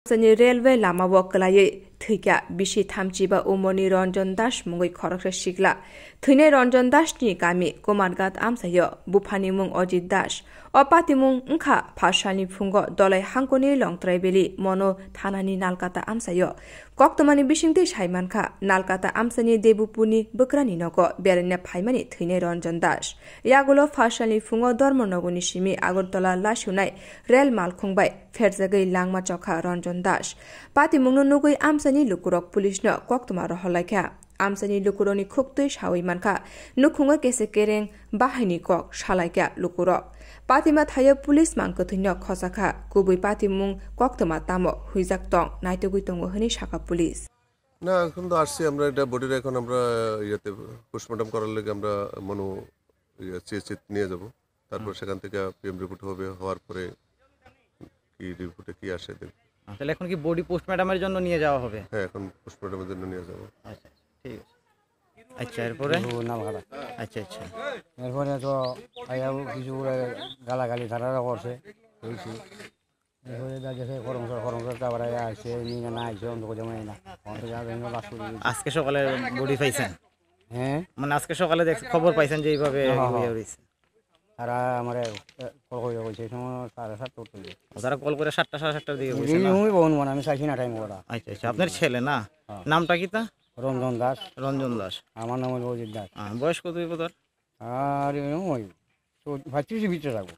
Sani railway lama wakalaye thika bishi thamchiba umoni Ranjan Das mungoi khorakra shikla thine Ranjan Das ni kami komargat amsayo bufani mung Ajit Das opati mung ngkha phashani phungo dolai hangkoni longtraibeli mono thanani nalkata amsayo koktomani bishingte saimankha nalkata amsani debupuni bukrani nogo berene phaimani thine Ranjan Das yagulo phashani phungo dormonogoni simi Agartala lashunai rail malkhungbai ferjagai langma chokha Ranjan Das pati mungno nugoi amsani lukurok pulisno koktoma rohalaikha amsani lukuroni khoktoi sawi mankha nukhunga kese kereng bahini kok salaikha lukurok patima thayo pulis mangkothinno khosakha kubui pati mung koktoma tamo huijak tong naitogui tongo hani shaka pulis না এখন তো আসছি আমরা এটা বডির এখন আমরা ইয়াতে পোস্টমর্টম করার লাগে আমরা মনো চিট নিয়ে যাব তারপর সেখান থেকে পিএম রিপোর্ট হবে হওয়ার পরে কি রিপোর্টে কি আসে দেখব তাহলে এখন কি বডি পোস্টমর্টমের জন্য নিয়ে যাওয়া হবে হ্যাঁ এখন পোস্টমর্টমের জন্য নিয়ে যাব আচ্ছা ঠিক আছে আচ্ছা এরপরে নালঘাটা আচ্ছা এরপরে তো আয়াও কিছু গালাগালি ধারারা করছে হয়েছি এরপরে দেখে করমসর তারপরে আসছে নিয়ে না আসছে অন্ধ যেমন না আজকে সকালে বডি পাইছেন হ্যাঁ মানে আজকে সকালে খবর পাইছেন যে এইভাবে তারা আমার কল করে বলছে সময় 7:30 তারা কল করে 7টা 7:30 দিকে বলছে আমি চাইছি না টাইম ওরা আচ্ছা আপনার ছেলে না নামটা কি তা রঞ্জন দাস আমার নাম হলো অজিত দাস বয়স কত হবে তার আর ওই 35 ভিতরে রাখবো